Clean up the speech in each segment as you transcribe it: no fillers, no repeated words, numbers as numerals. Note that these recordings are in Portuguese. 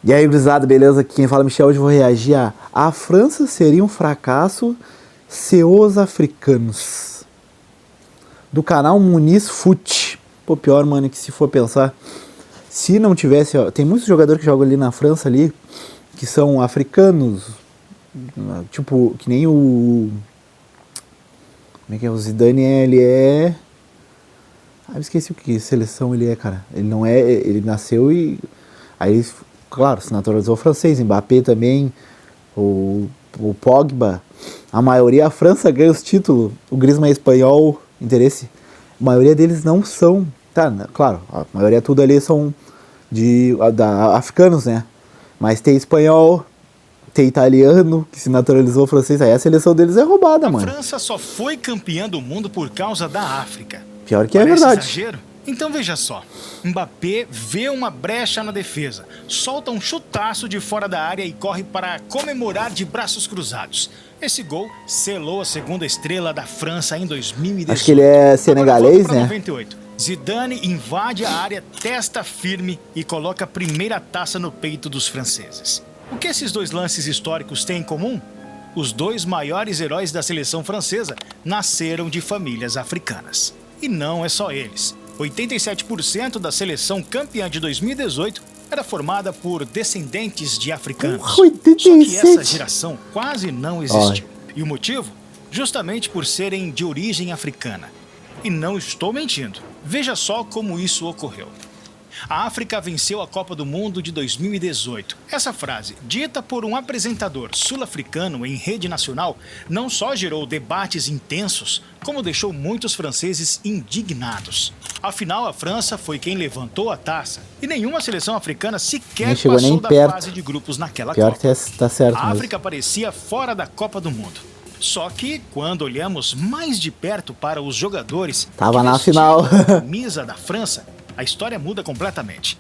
E aí, gurizada, beleza? Aqui quem fala é Michel, hoje eu vou reagir a França seria um fracasso se os africanos. Do canal Muniz Fute. Pô, pior, mano, que se for pensar, se não tivesse, ó, tem muitos jogadores que jogam ali na França ali, que são africanos, tipo, que nem o... Como é que é? O Zidane, ele é... Ah, eu esqueci o que seleção ele é, cara. Ele não é... Ele nasceu e... Aí, claro, se naturalizou francês. Mbappé também. O Pogba. A maioria... A França ganha os títulos. O Griezmann é espanhol. Interesse. A maioria deles não são... Tá, claro. A maioria tudo ali são africanos, né? Mas tem espanhol... Tem italiano, que se naturalizou francês. Aí a seleção deles é roubada, mano. A França só foi campeã do mundo por causa da África. Pior que Parece é verdade. Exagero? Então veja só. Mbappé vê uma brecha na defesa, solta um chutaço de fora da área e corre para comemorar de braços cruzados. Esse gol selou a segunda estrela da França em 2018. Acho que ele é senegalês, né? 98. Zidane invade a área, testa firme e coloca a primeira taça no peito dos franceses. O que esses dois lances históricos têm em comum? Os dois maiores heróis da seleção francesa nasceram de famílias africanas. E não é só eles. 87% da seleção campeã de 2018 era formada por descendentes de africanos. 87. Só que essa geração quase não existiu. E o motivo? Justamente por serem de origem africana. E não estou mentindo. Veja só como isso ocorreu. A África venceu a Copa do Mundo de 2018. Essa frase, dita por um apresentador sul-africano em rede nacional, não só gerou debates intensos, como deixou muitos franceses indignados. Afinal, a França foi quem levantou a taça e nenhuma seleção africana sequer passou da fase de grupos naquela Copa. Pior que tá certo A mesmo. África parecia fora da Copa do Mundo. Só que, quando olhamos mais de perto para os jogadores tava na final. a camisa da França, a história muda completamente.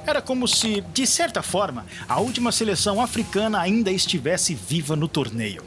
Era como se, de certa forma, a última seleção africana ainda estivesse viva no torneio.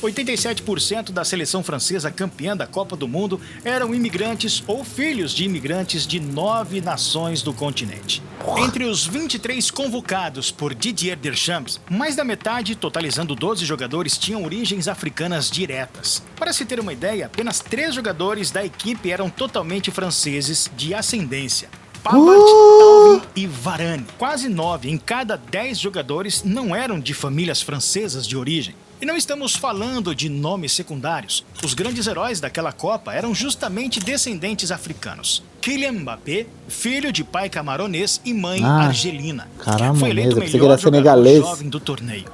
87% da seleção francesa campeã da Copa do Mundo eram imigrantes ou filhos de imigrantes de 9 nações do continente. Entre os 23 convocados por Didier Deschamps, mais da metade, totalizando 12 jogadores, tinham origens africanas diretas. Para se ter uma ideia, apenas 3 jogadores da equipe eram totalmente franceses de ascendência. Pavard, Tauvin e Varane. Quase 9 em cada 10 jogadores não eram de famílias francesas de origem. E não estamos falando de nomes secundários. Os grandes heróis daquela Copa eram justamente descendentes africanos. Kylian Mbappé, filho de pai camaronês e mãe argelina. Caramba, foi eleito o mesmo. melhor jogador Senegalês. jovem do torneio.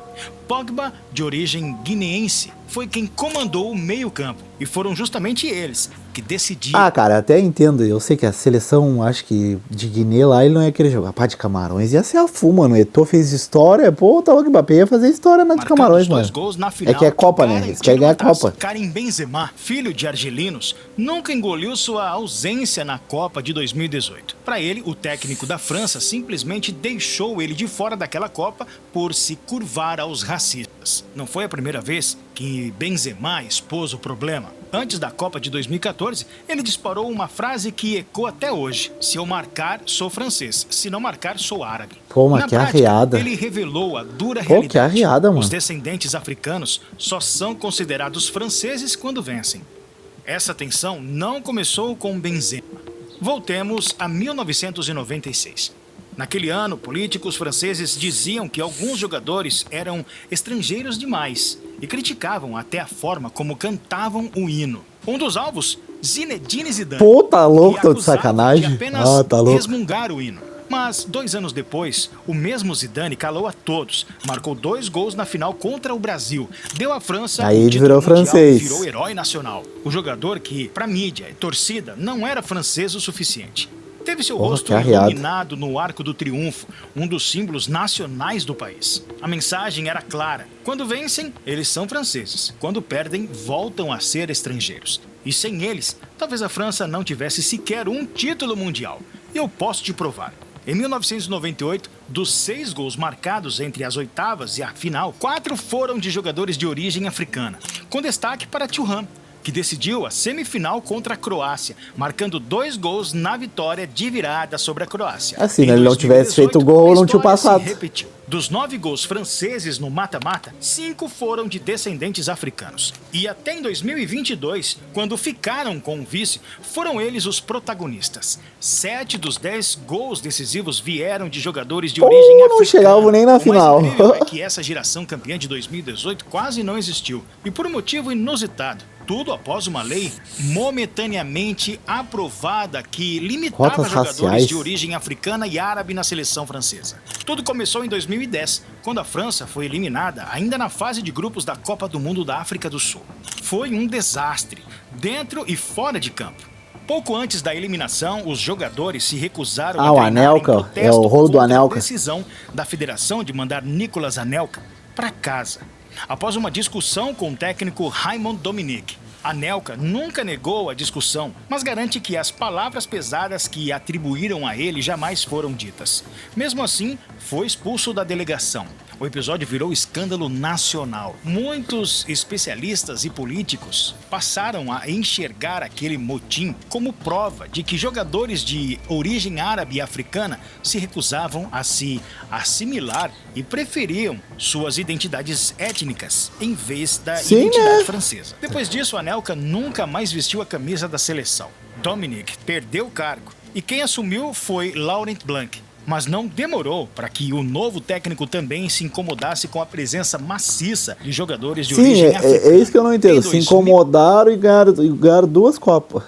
Pogba, de origem guineense, foi quem comandou o meio-campo. E foram justamente eles que decidiram. Ah, cara, até entendo. Eu sei que a seleção, acho que de Guiné lá, ele não ia querer jogar. Pá de Camarões ia ser a full, mano. O Eto'o fez história. Pô, tá louco, Mbappé ia fazer história na de Camarões, mano. Final, é que é Copa, né? Eles querem ganhar a Copa. Karim Benzema, filho de argelinos, nunca engoliu sua ausência na Copa de 2018. Para ele, o técnico da França simplesmente deixou ele de fora daquela Copa por se curvar aos racistas. Não foi a primeira vez que Benzema expôs o problema. Antes da Copa de 2014, ele disparou uma frase que ecoa até hoje. Se eu marcar, sou francês. Se não marcar, sou árabe. Pô, mas que arreada. Ele revelou a dura realidade. Que arreada, mano. Os descendentes africanos só são considerados franceses quando vencem. Essa tensão não começou com Benzema. Voltemos a 1996. Naquele ano, políticos franceses diziam que alguns jogadores eram estrangeiros demais e criticavam até a forma como cantavam o hino. Um dos alvos, Zinedine Zidane. Pô, tá louco, tô de sacanagem. De apenas tá louco. resmungar o hino. Mas 2 anos depois, o mesmo Zidane calou a todos, marcou 2 gols na final contra o Brasil, deu à França aí o ele virou francês, virou herói nacional. O jogador que, pra mídia e torcida, não era francês o suficiente. Teve seu rosto iluminado no Arco do Triunfo, um dos símbolos nacionais do país. A mensagem era clara. Quando vencem, eles são franceses. Quando perdem, voltam a ser estrangeiros. E sem eles, talvez a França não tivesse sequer um título mundial. E eu posso te provar. Em 1998, dos 6 gols marcados entre as oitavas e a final, 4 foram de jogadores de origem africana, com destaque para Thuram, que decidiu a semifinal contra a Croácia, marcando 2 gols na vitória de virada sobre a Croácia. Assim, Em né? Ele não tivesse feito o gol, não tinha passado. se repetiu. Dos 9 gols franceses no mata-mata, 5 foram de descendentes africanos. E até em 2022, quando ficaram com o vice, foram eles os protagonistas. 7 dos 10 gols decisivos vieram de jogadores de origem africana. Não chegavam nem na final. O mais incrível é que essa geração campeã de 2018 quase não existiu. E por um motivo inusitado. Tudo após uma lei momentaneamente aprovada que limitava Cotas jogadores raciais. de origem africana e árabe na seleção francesa. Tudo começou em 2010, quando a França foi eliminada ainda na fase de grupos da Copa do Mundo da África do Sul. Foi um desastre, dentro e fora de campo. Pouco antes da eliminação, os jogadores se recusaram a o treinar em Anelka, protesto é o rolo do contra Anelka. a decisão da federação de mandar Nicolas Anelka para casa. Após uma discussão com o técnico Raymond Domenech, Anelka nunca negou a discussão, mas garante que as palavras pesadas que atribuíram a ele jamais foram ditas. Mesmo assim, foi expulso da delegação. O episódio virou escândalo nacional. Muitos especialistas e políticos passaram a enxergar aquele motim como prova de que jogadores de origem árabe e africana se recusavam a se assimilar e preferiam suas identidades étnicas em vez da identidade francesa. Depois disso, Anelka nunca mais vestiu a camisa da seleção. Domenech perdeu o cargo e quem assumiu foi Laurent Blanc. Mas não demorou para que o novo técnico também se incomodasse com a presença maciça de jogadores de origem africana. É isso que eu não entendo. Se incomodaram e ganharam 2 Copas.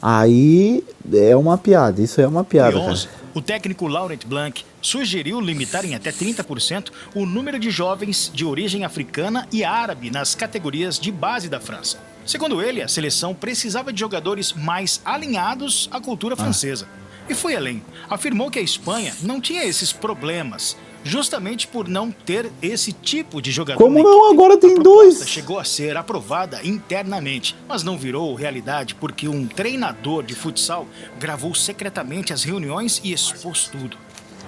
Aí é uma piada. Isso é uma piada. 2011, o técnico Laurent Blanc sugeriu limitar em até 30% o número de jovens de origem africana e árabe nas categorias de base da França. Segundo ele, a seleção precisava de jogadores mais alinhados à cultura francesa. E foi além. Afirmou que a Espanha não tinha esses problemas, justamente por não ter esse tipo de jogador. Como não? Agora tem 2. Chegou a ser aprovada internamente, mas não virou realidade porque um treinador de futsal gravou secretamente as reuniões e expôs tudo.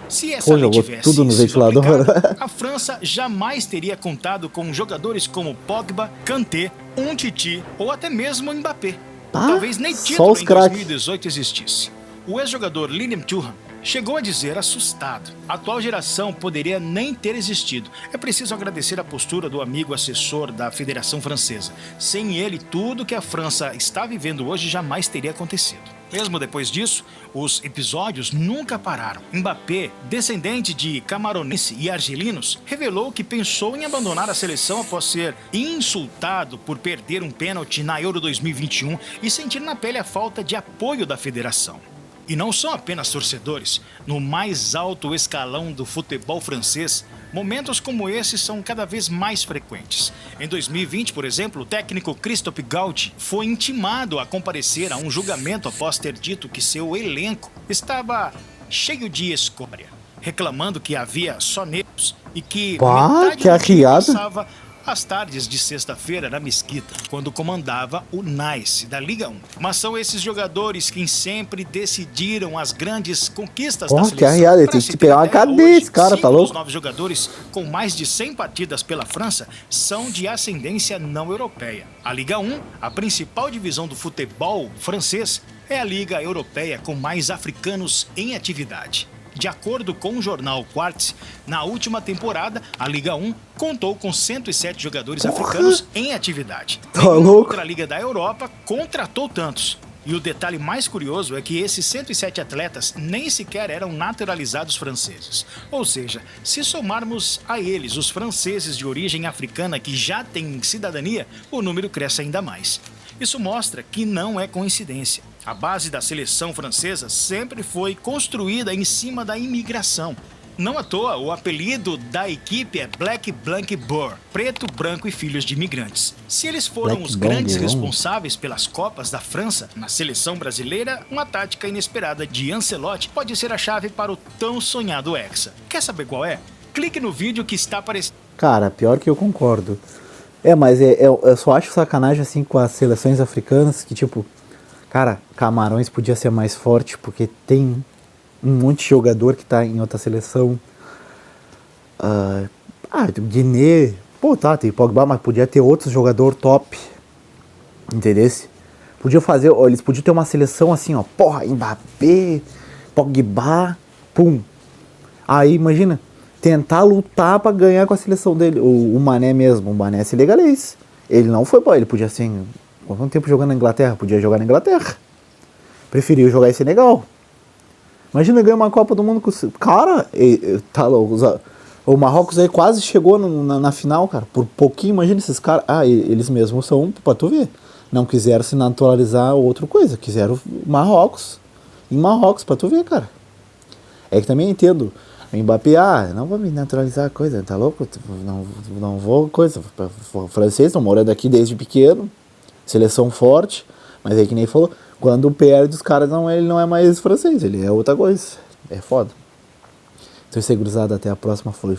Se essa lei tivesse tudo no sido ventilador. aplicada, a França jamais teria contado com jogadores como Pogba, Kanté, Umtiti ou até mesmo Mbappé. Talvez nem título em 2018 existisse. O ex-jogador Lilian Thuram chegou a dizer assustado: a atual geração poderia nem ter existido. É preciso agradecer a postura do amigo assessor da Federação Francesa. Sem ele, tudo que a França está vivendo hoje jamais teria acontecido. Mesmo depois disso, os episódios nunca pararam. Mbappé, descendente de camaronense e argelinos, revelou que pensou em abandonar a seleção após ser insultado por perder um pênalti na Euro 2021 e sentir na pele a falta de apoio da federação. E não são apenas torcedores. No mais alto escalão do futebol francês, momentos como esses são cada vez mais frequentes. Em 2020, por exemplo, o técnico Christophe Galtier foi intimado a comparecer a um julgamento após ter dito que seu elenco estava cheio de escória, reclamando que havia só negros e que metade do time passava às tardes de sexta-feira na Mesquita, quando comandava o Nice, da Liga 1. Mas são esses jogadores quem sempre decidiram as grandes conquistas da seleção. Que arreada, tem que pegar uma cadeia esse cara, tá louco? Os 9 jogadores com mais de 100 partidas pela França são de ascendência não europeia. A Liga 1, a principal divisão do futebol francês, é a liga europeia com mais africanos em atividade. De acordo com o jornal Quartz, na última temporada, a Liga 1 contou com 107 jogadores africanos em atividade. Nenhuma outra liga da Europa contratou tantos. E o detalhe mais curioso é que esses 107 atletas nem sequer eram naturalizados franceses. Ou seja, se somarmos a eles os franceses de origem africana que já têm cidadania, o número cresce ainda mais. Isso mostra que não é coincidência. A base da seleção francesa sempre foi construída em cima da imigração. Não à toa, o apelido da equipe é Black, Blanc, Boer, preto, branco e filhos de imigrantes. Se eles foram os grandes responsáveis pelas Copas da França na seleção brasileira, uma tática inesperada de Ancelotti pode ser a chave para o tão sonhado Hexa. Quer saber qual é? Clique no vídeo que está aparecendo. Cara, pior que eu concordo. Mas eu só acho sacanagem assim com as seleções africanas que, tipo, cara, Camarões podia ser mais forte porque tem um monte de jogador que tá em outra seleção. Guiné, tem Pogba, mas podia ter outro jogador top. Entendesse? Podia fazer, ó, eles podiam ter uma seleção assim, ó, porra, Mbappé, Pogba, pum. Aí, imagina, tentar lutar pra ganhar com a seleção dele. O Mané mesmo, o Mané é senegalês. Ele não foi bom, ele podia assim, quanto tempo jogando na Inglaterra? Podia jogar na Inglaterra. Preferiu jogar em Senegal. Imagina ganhar uma Copa do Mundo com... Cara, tá louco. O Marrocos aí quase chegou na final, cara. Por pouquinho, imagina esses caras. Ah, eles mesmos são, pra tu ver. Não quiseram se naturalizar outra coisa. Quiseram Marrocos. Em Marrocos, pra tu ver, cara. É que também entendo. O Mbappé, não vou me naturalizar coisa, tá louco? Não vou coisa. Francês, estão morando aqui desde pequeno. Seleção forte. Mas aí que nem falou, quando perde os caras, ele não é mais francês, ele é outra coisa. É foda. Então, isso aí, gurizada, até a próxima. Fui.